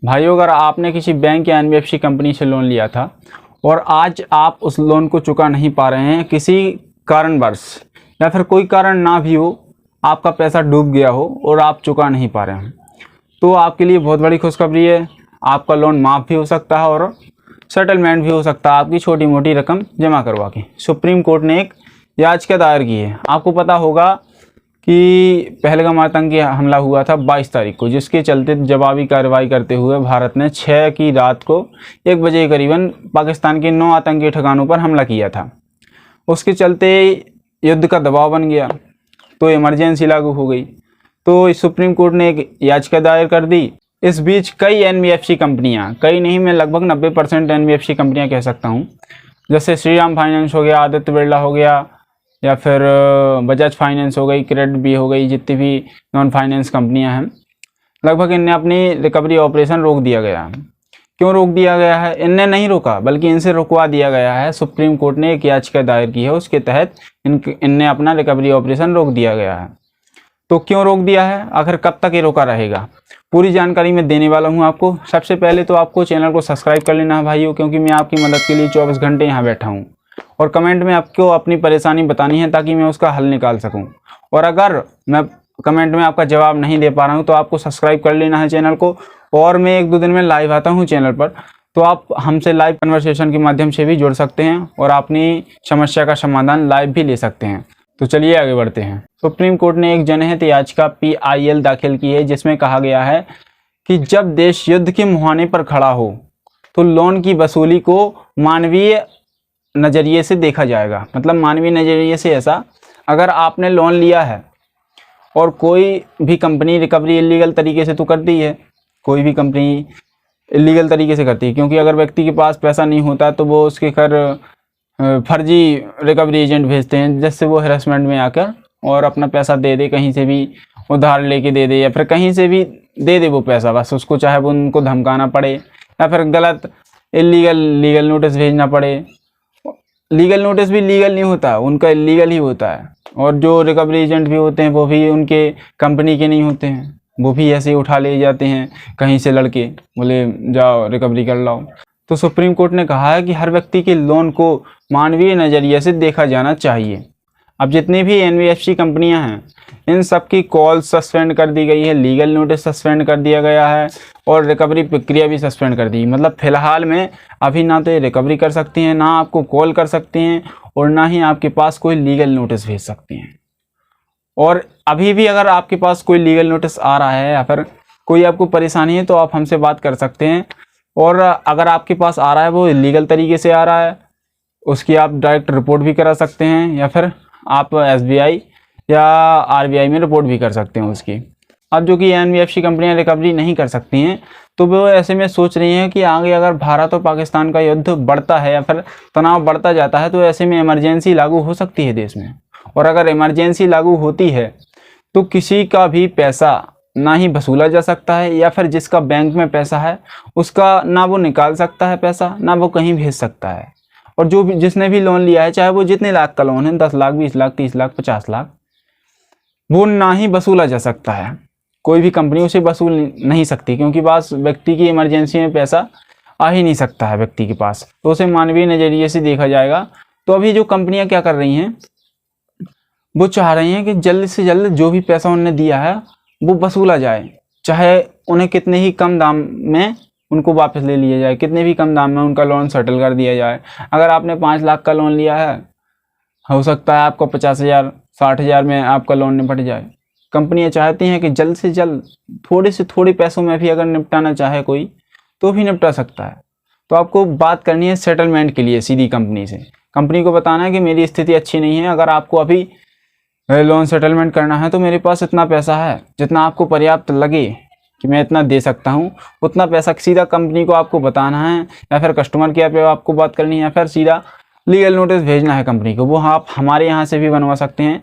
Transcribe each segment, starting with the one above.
भाइयों, अगर आपने किसी बैंक या एनबीएफसी कंपनी से लोन लिया था और आज आप उस लोन को चुका नहीं पा रहे हैं किसी कारणवश, या फिर कोई कारण ना भी हो, आपका पैसा डूब गया हो और आप चुका नहीं पा रहे हैं, तो आपके लिए बहुत बड़ी खुशखबरी है। आपका लोन माफ़ भी हो सकता है और सेटलमेंट भी हो सकता है, आपकी छोटी मोटी रकम जमा करवा के। सुप्रीम कोर्ट ने एक याचिका दायर की है। आपको पता होगा कि पहलगाम आतंकी हमला हुआ था 22 तारीख को, जिसके चलते जवाबी कार्रवाई करते हुए भारत ने 6 की रात को 1 बजे करीबन पाकिस्तान के 9 आतंकी ठिकानों पर हमला किया था। उसके चलते युद्ध का दबाव बन गया, तो इमरजेंसी लागू हो गई। तो सुप्रीम कोर्ट ने एक याचिका दायर कर दी। इस बीच कई एनबीएफसी कंपनियां, कई नहीं, मैं लगभग 90% एनबीएफसी कंपनियां कह सकता हूं, जैसे श्रीराम फाइनेंस हो गया, आदित्य बिरला हो गया, या फिर बजाज फाइनेंस हो गई, क्रेडिट भी हो गई, जितनी भी नॉन फाइनेंस कंपनियां हैं, लगभग इनने अपनी रिकवरी ऑपरेशन रोक दिया गया है। क्यों रोक दिया गया है? इनने नहीं रोका, बल्कि इनसे रुकवा दिया गया है। सुप्रीम कोर्ट ने एक याचिका दायर की है, उसके तहत इनने अपना रिकवरी ऑपरेशन रोक दिया गया है। तो क्यों रोक दिया है, आखिर कब तक ये रोका रहेगा, पूरी जानकारी मैं देने वाला हूं आपको। सबसे पहले तो आपको चैनल को सब्सक्राइब कर लेना है भाइयों, क्योंकि मैं आपकी मदद के लिए 24 घंटे यहाँ बैठा हूँ। और कमेंट में आपको अपनी परेशानी बतानी है ताकि मैं उसका हल निकाल सकूं। और अगर मैं कमेंट में आपका जवाब नहीं दे पा रहा हूं तो आपको सब्सक्राइब कर लेना है चैनल को। और मैं 1-2 दिन में लाइव आता हूं चैनल पर, तो आप हमसे लाइव कन्वर्सेशन के माध्यम से भी जुड़ सकते हैं और अपनी समस्या का समाधान लाइव भी ले सकते हैं। तो चलिए आगे बढ़ते हैं। सुप्रीम कोर्ट ने एक जनहित याचिका PIL दाखिल की है, जिसमें कहा गया है कि जब देश युद्ध के मुहाने पर खड़ा हो तो लोन की वसूली को मानवीय नज़रिए से देखा जाएगा। मतलब मानवीय नज़रिए से ऐसा, अगर आपने लोन लिया है और कोई भी कंपनी रिकवरी इलीगल तरीके से तो करती है, कोई भी कंपनी इलीगल तरीके से करती है, क्योंकि अगर व्यक्ति के पास पैसा नहीं होता तो वो उसके घर फर्जी रिकवरी एजेंट भेजते हैं, जिससे वो हरासमेंट में आकर और अपना पैसा दे दे, कहीं से भी उधार लेके दे दे, या फिर कहीं से भी दे दे वो पैसा, बस उसको चाहे वो उनको धमकाना पड़े या फिर गलत लीगल नोटिस भेजना पड़े। लीगल नोटिस भी लीगल नहीं होता, उनका इलीगल ही होता है। और जो रिकवरी एजेंट भी होते हैं वो भी उनके कंपनी के नहीं होते हैं, वो भी ऐसे ही उठा ले जाते हैं कहीं से लड़के, बोले जाओ रिकवरी कर लाओ। तो सुप्रीम कोर्ट ने कहा है कि हर व्यक्ति के लोन को मानवीय नज़रिए से देखा जाना चाहिए। अब जितनी भी एनबीएफसी कंपनियां हैं, इन सब की कॉल सस्पेंड कर दी गई है, लीगल नोटिस सस्पेंड कर दिया गया है और रिकवरी प्रक्रिया भी सस्पेंड कर दी। मतलब फ़िलहाल में अभी ना तो ये रिकवरी कर सकती हैं, ना आपको कॉल कर सकती हैं, और ना ही आपके पास कोई लीगल नोटिस भेज सकती हैं। और अभी भी अगर आपके पास कोई लीगल नोटिस आ रहा है या फिर कोई आपको परेशानी है तो आप हमसे बात कर सकते हैं। और अगर आपके पास आ रहा है वो इलीगल तरीके से आ रहा है, उसकी आप डायरेक्ट रिपोर्ट भी करा सकते हैं, या फिर आप SBI या RBI में रिपोर्ट भी कर सकते हैं उसकी। अब जो कि एनबीएफसी कंपनियां रिकवरी नहीं कर सकती हैं, तो वो ऐसे में सोच रही हैं कि आगे अगर भारत और पाकिस्तान का युद्ध बढ़ता है या फिर तनाव बढ़ता जाता है, तो ऐसे में इमरजेंसी लागू हो सकती है देश में। और अगर इमरजेंसी लागू होती है तो किसी का भी पैसा ना ही वसूला जा सकता है, या फिर जिसका बैंक में पैसा है उसका ना वो निकाल सकता है पैसा, ना वो कहीं भेज सकता है। और जो भी जिसने भी लोन लिया है, चाहे वो जितने लाख का लोन है, 10 लाख, 20 लाख, 30 लाख, 50 लाख, वो ना ही वसूला जा सकता है। कोई भी कंपनी उसे वसूल नहीं सकती, क्योंकि पास व्यक्ति की इमरजेंसी में पैसा आ ही नहीं सकता है व्यक्ति के पास, तो उसे मानवीय नज़रिए से देखा जाएगा। तो अभी जो कंपनियां क्या कर रही हैं, वो चाह रही हैं कि जल्द से जल्द जो भी पैसा उन्होंने दिया है वो वसूला जाए, चाहे उन्हें कितने ही कम दाम में उनको वापस ले लिया जाए, कितने भी कम दाम में उनका लोन सेटल कर दिया जाए। अगर आपने 5 लाख का लोन लिया है, हो सकता है आपको 50,000, 60,000 में आपका लोन निपट जाए। कंपनियां चाहती हैं कि जल्द से जल्द थोड़े से थोड़े पैसों में भी अगर निपटाना चाहे कोई, तो भी निपटा सकता है। तो आपको बात करनी है सेटलमेंट के लिए सीधी कंपनी से। कंपनी को बताना है कि मेरी स्थिति अच्छी नहीं है, अगर आपको अभी लोन सेटलमेंट करना है तो मेरे पास इतना पैसा है, जितना आपको पर्याप्त लगे कि मैं इतना दे सकता हूँ, उतना पैसा सीधा कंपनी को आपको बताना है, या फिर कस्टमर केयर पे आपको बात करनी है, या फिर सीधा लीगल नोटिस भेजना है कंपनी को। वो आप हमारे यहाँ से भी बनवा सकते हैं।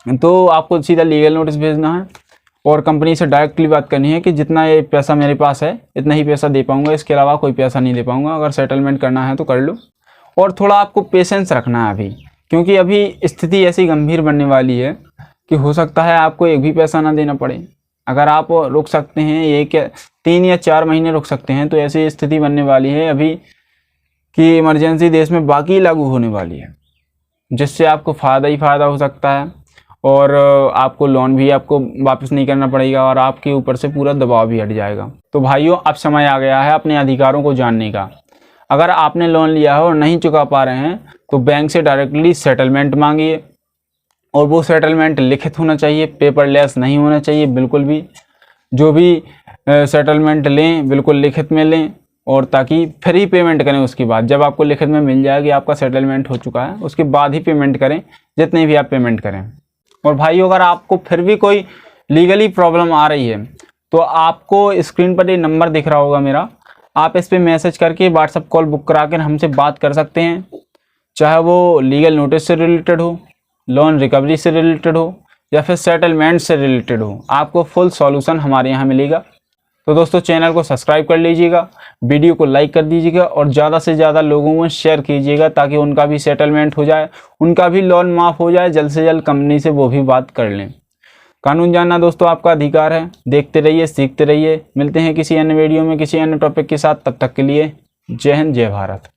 तो आपको सीधा लीगल नोटिस भेजना है और कंपनी से डायरेक्टली बात करनी है कि जितना ये पैसा मेरे पास है इतना ही पैसा दे पाऊँगा, इसके अलावा कोई पैसा नहीं दे पाऊँगा, अगर सेटलमेंट करना है तो कर लो। और थोड़ा आपको पेशेंस रखना है अभी, क्योंकि अभी स्थिति ऐसी गंभीर बनने वाली है कि हो सकता है आपको एक भी पैसा ना देना पड़े। अगर आप रुक सकते हैं 3 या 4 महीने रुक सकते हैं तो ऐसी स्थिति बनने वाली है अभी कि इमरजेंसी देश में बाकी लागू होने वाली है, जिससे आपको फ़ायदा ही फ़ायदा हो सकता है और आपको लोन भी आपको वापस नहीं करना पड़ेगा और आपके ऊपर से पूरा दबाव भी हट जाएगा। तो भाइयों, अब समय आ गया है अपने अधिकारों को जानने का। अगर आपने लोन लिया है और नहीं चुका पा रहे हैं तो बैंक से डायरेक्टली सेटलमेंट मांगिए, और वो सेटलमेंट लिखित होना चाहिए, पेपरलेस नहीं होना चाहिए बिल्कुल भी। जो भी सेटलमेंट लें बिल्कुल लिखित में लें, और ताकि फिर ही पेमेंट करें। उसके बाद जब आपको लिखित में मिल जाए कि आपका सेटलमेंट हो चुका है, उसके बाद ही पेमेंट करें, जितने भी आप पेमेंट करें। और भाइयों, अगर आपको फिर भी कोई लीगली प्रॉब्लम आ रही है तो आपको स्क्रीन पर ये नंबर दिख रहा होगा मेरा, आप इस पर मैसेज करके व्हाट्सएप कॉल बुक करा कर हमसे बात कर सकते हैं, चाहे वो लीगल नोटिस से रिलेटेड हो, लोन रिकवरी से रिलेटेड हो, या फिर सेटलमेंट से रिलेटेड हो। आपको फुल सॉल्यूशन हमारे यहाँ मिलेगा। तो दोस्तों, चैनल को सब्सक्राइब कर लीजिएगा, वीडियो को लाइक कर दीजिएगा और ज़्यादा से ज़्यादा लोगों में शेयर कीजिएगा, ताकि उनका भी सेटलमेंट हो जाए, उनका भी लोन माफ़ हो जाए, जल्द से जल्द कंपनी से वो भी बात कर लें। कानून जानना दोस्तों आपका अधिकार है। देखते रहिए, सीखते रहिए। मिलते हैं किसी अन्य वीडियो में किसी अन्य टॉपिक के साथ। तब तक के लिए जय हिंद, जय भारत।